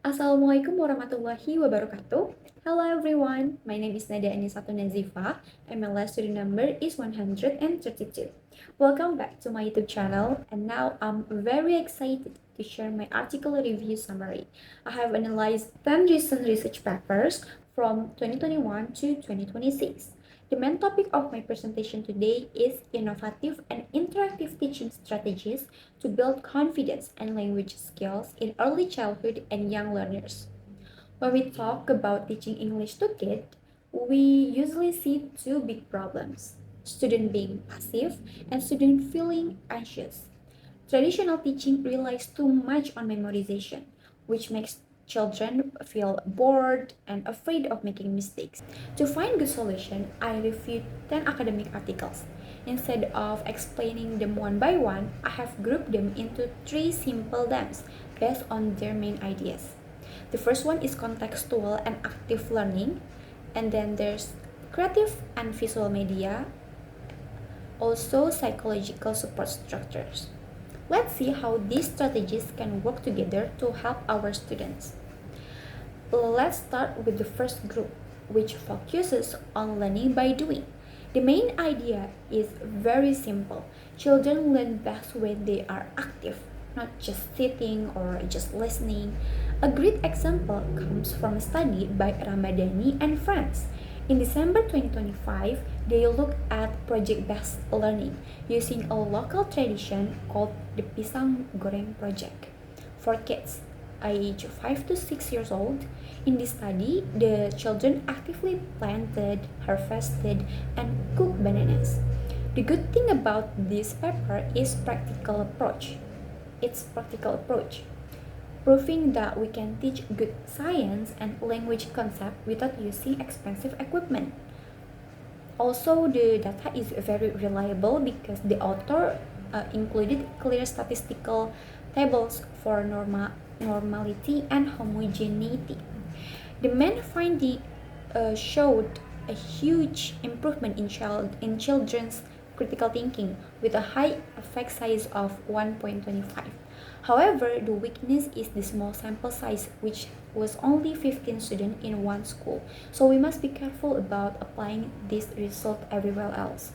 Assalamualaikum warahmatullahi wabarakatuh. Hello everyone, my name is Nada Anisatu Nazifa and my last student number is 132. Welcome back to my YouTube channel, and now I'm very excited to share my article review summary. I have analyzed 10 recent research papers from 2021 to 2026. The main topic of my presentation today is innovative and interactive teaching strategies to build confidence and language skills in early childhood and young learners. When we talk about teaching English to kids, we usually see two big problems: student being passive and student feeling anxious. Traditional teaching relies too much on memorization, which makes children feel bored and afraid of making mistakes. To find good solution, I reviewed 10 academic articles. Instead of explaining them one by one, I have grouped them into three simple themes based on their main ideas. The first one is contextual and active learning, and then there's creative and visual media, also psychological support structures. Let's see how these strategies can work together to help our students. Let's start with the first group, which focuses on learning by doing. The main idea is very simple. Children learn best when they are active, not just sitting or just listening. A great example comes from a study by Ramadhani and friends. In December 2025, they looked at project-based learning using a local tradition called the Pisang Goreng Project for kids age 5 to 6 years old. In this study, the children actively planted, harvested, and cooked bananas. The good thing about this paper is practical approach. Its practical approach, proving that we can teach good science and language concept without using expensive equipment. Also, the data is very reliable because the author included clear statistical tables for normality and homogeneity. The main finding showed a huge improvement in children's critical thinking with a high effect size of 1.25. However, the weakness is the small sample size, which was only 15 students in one school. So we must be careful about applying this result everywhere else.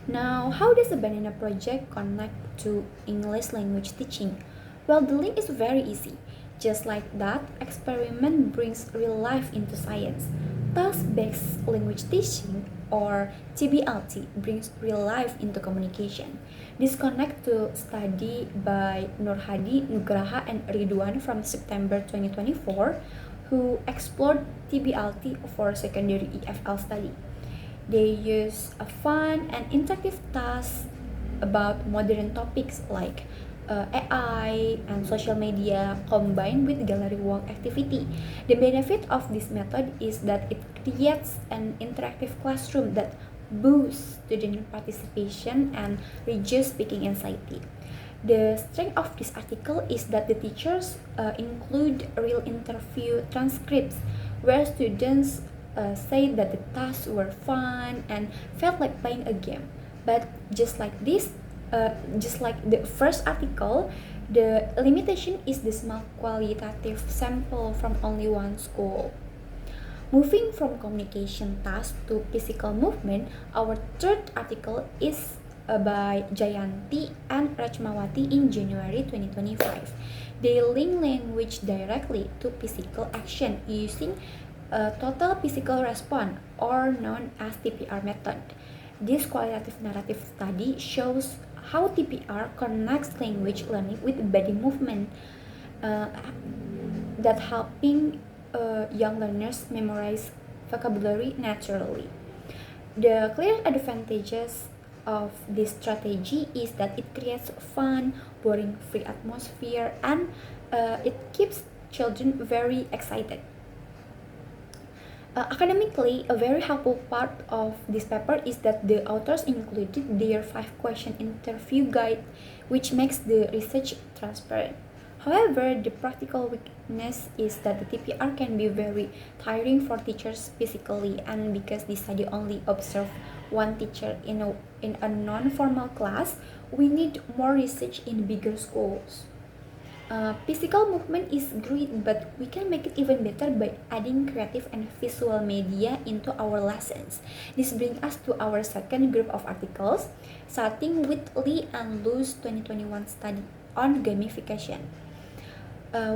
Now, how does the Banana Project connect to English language teaching? Well, the link is very easy. Just like that, experiment brings real life into science. Task-based language teaching, or TBLT, brings real life into communication. This connect to study by Nurhadi, Nugraha, and Ridwan from September 2024, who explored TBLT for secondary EFL study. They use a fun and interactive task about modern topics like AI and social media combined with gallery walk activity. The benefit of this method is that it creates an interactive classroom that boosts student participation and reduces speaking anxiety. The strength of this article is that the teachers include real interview transcripts where students say that the tasks were fun and felt like playing a game. But just like the first article, the limitation is the small qualitative sample from only one school. Moving from communication task to physical movement, our third article is by Jayanti and Rachmawati in January 2025. They link language directly to physical action using a total physical response, or known as TPR method. This qualitative narrative study shows how TPR connects language learning with body movement, uh, that helping young learners memorize vocabulary naturally. The clear advantages of this strategy is that it creates fun, boring-free atmosphere, and it keeps children very excited. Academically, a very helpful part of this paper is that the authors included their 5-question interview guide, which makes the research transparent. However, the practical weakness is that the TPR can be very tiring for teachers physically, and because the study only observed one teacher in a non-formal class, we need more research in bigger schools. Physical movement is great, but we can make it even better by adding creative and visual media into our lessons. This brings us to our second group of articles, starting with Lee and Lu's 2021 study on gamification,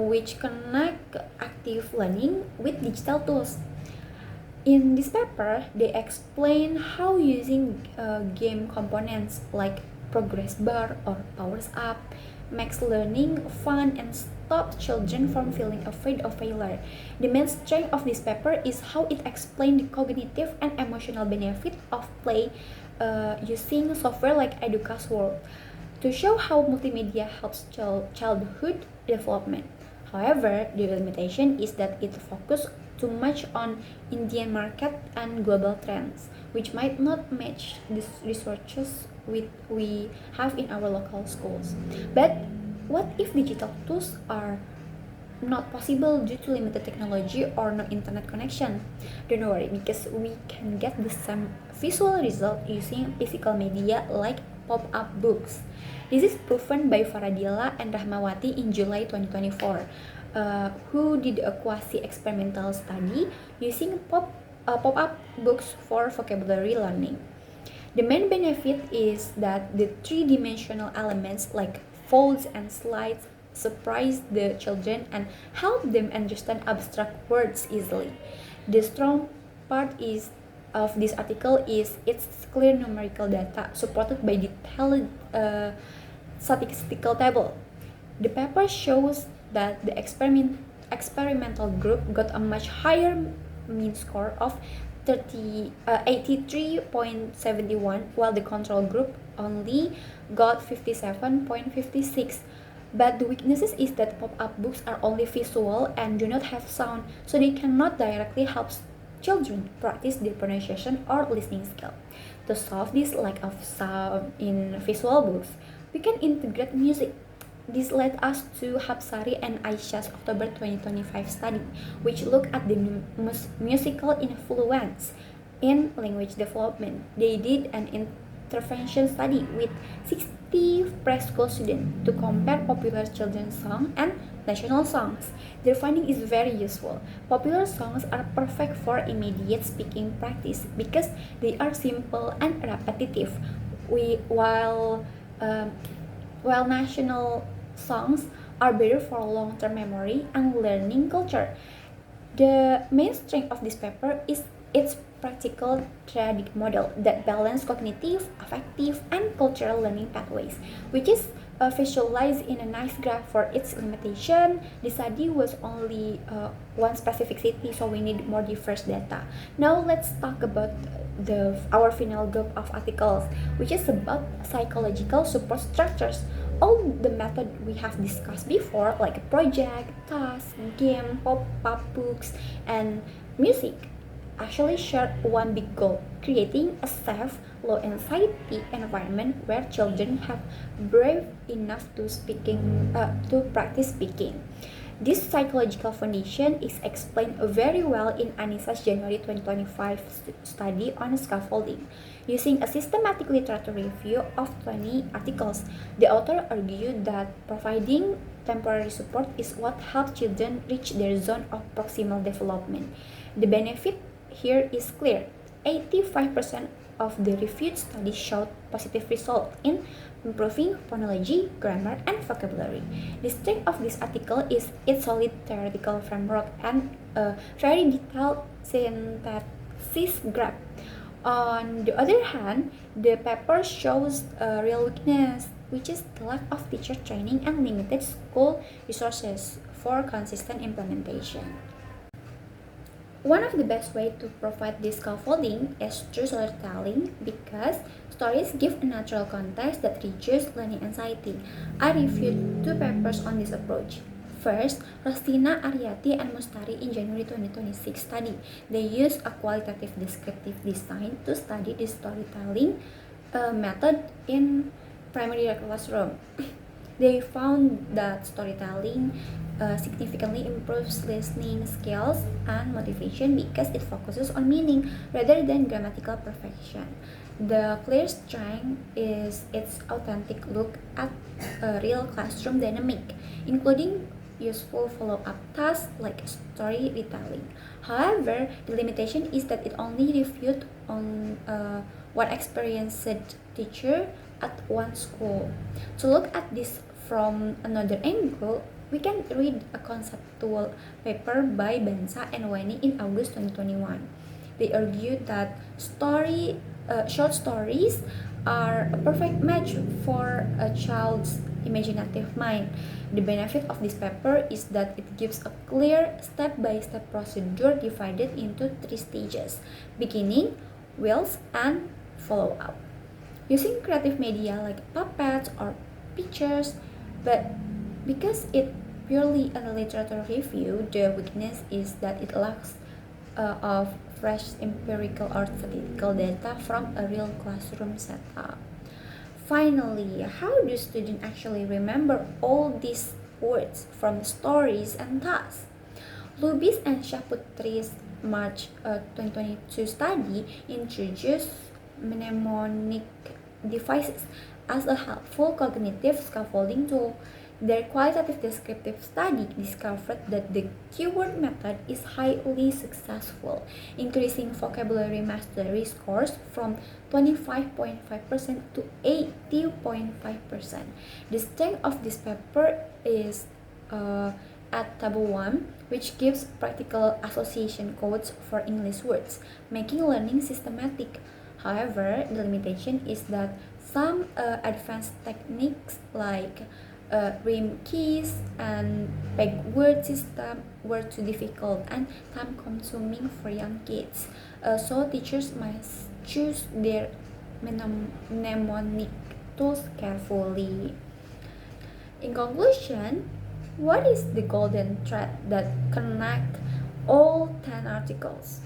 which connect active learning with digital tools. In this paper, they explain how using game components like progress bar or powers up makes learning fun and stops children from feeling afraid of failure. The main strength of this paper is how it explains the cognitive and emotional benefit of play using software like Educas World to show how multimedia helps childhood development. However, the limitation is that it focuses too much on Indian market and global trends, which might not match the researches we have in our local schools. But what if digital tools are not possible due to limited technology or no internet connection? Don't worry, because we can get the same visual result using physical media like pop-up books. This is proven by Faradila and Rahmawati in July 2024, who did a quasi-experimental study using pop-up books for vocabulary learning. The main benefit is that the three-dimensional elements like folds and slides surprise the children and help them understand abstract words easily. The strong part is of this article is its clear numerical data supported by detailed statistical table. The paper shows that the experimental group got a much higher mean score of 83.71, while the control group only got 57.56. But the weaknesses is that pop-up books are only visual and do not have sound, so they cannot directly help children practice their pronunciation or listening skill. To solve this lack of sound in visual books, we can integrate music. This led us to Hapsari and Aisha's October 2025 study, which looked at the musical influence in language development. They did an intervention study with 60 preschool students to compare popular children's songs and national songs. Their finding is very useful. Popular songs are perfect for immediate speaking practice because they are simple and repetitive. We, while national songs are better for long-term memory and learning culture. The main strength of this paper is its practical triadic model that balances cognitive, affective, and cultural learning pathways, which is visualized in a nice graph. For its limitation, the study was only one specific city, so we need more diverse data. Now let's talk about our final group of articles, which is about psychological support structures. All the method we have discussed before, like project, task, game, pop-up books, and music, actually share one big goal: creating a safe, low anxiety environment where children have brave enough to practice speaking. This psychological foundation is explained very well in Anisa's January 2025 study on scaffolding. Using a systematic literature review of 20 articles, the author argued that providing temporary support is what helps children reach their zone of proximal development. The benefit here is clear. 85% of the reviewed studies showed positive results in improving phonology, grammar, and vocabulary. The strength of this article is its solid theoretical framework and a very detailed synthesis graph. On the other hand, the paper shows a real weakness, which is the lack of teacher training and limited school resources for consistent implementation. One of the best ways to provide this scaffolding is through storytelling because stories give a natural context that reduces learning anxiety. I reviewed two papers on this approach. First, Rastina Aryati and Mustari in January 2026 study. They used a qualitative descriptive design to study the storytelling method in primary classroom. They found that storytelling significantly improves listening skills and motivation because it focuses on meaning rather than grammatical perfection. The clear strength is its authentic look at a real classroom dynamic, including useful follow-up tasks like story retelling. However, the limitation is that it only reviewed on one experienced teacher at one school. To look at this from another angle, we can read a conceptual paper by Benza and Wani in August 2021. They argued that short stories are a perfect match for a child's imaginative mind. The benefit of this paper is that it gives a clear step-by-step procedure divided into three stages: beginning, wheels, and follow-up. Using creative media like puppets or pictures, but because it purely a literature review, the weakness is that it lacks of fresh empirical or statistical data from a real classroom setup. Finally, how do students actually remember all these words from stories and tasks? Lubis and Shaputri's March 2022 study introduced mnemonic devices as a helpful cognitive scaffolding tool. Their qualitative descriptive study discovered that the keyword method is highly successful, increasing vocabulary mastery scores from 25.5% to 80.5%. The strength of this paper is at Table 1, which gives practical association codes for English words, making learning systematic. However, the limitation is that some advanced techniques like rhyme keys and peg word system were too difficult and time consuming for young kids. So teachers must choose their mnemonic tools carefully. In conclusion, what is the golden thread that connects all 10 articles?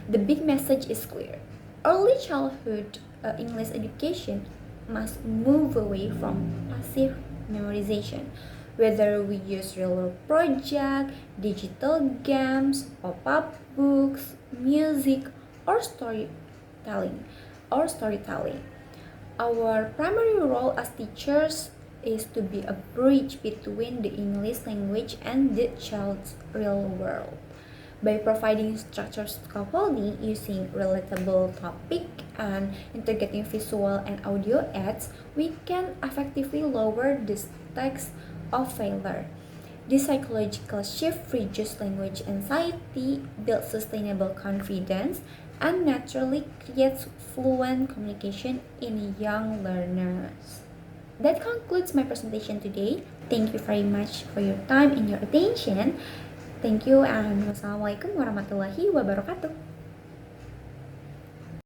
The big message is clear. Early childhood English education must move away from passive memorization. Whether we use real-world project, digital games, pop-up books, music, or storytelling. Our primary role as teachers is to be a bridge between the English language and the child's real world. By providing structured scaffolding using relatable topic and integrating visual and audio aids, we can effectively lower the stakes of failure. This psychological shift reduces language anxiety, builds sustainable confidence, and naturally creates fluent communication in young learners. That concludes my presentation today. Thank you very much for your time and your attention. Thank you and wassalamualaikum warahmatullahi wabarakatuh.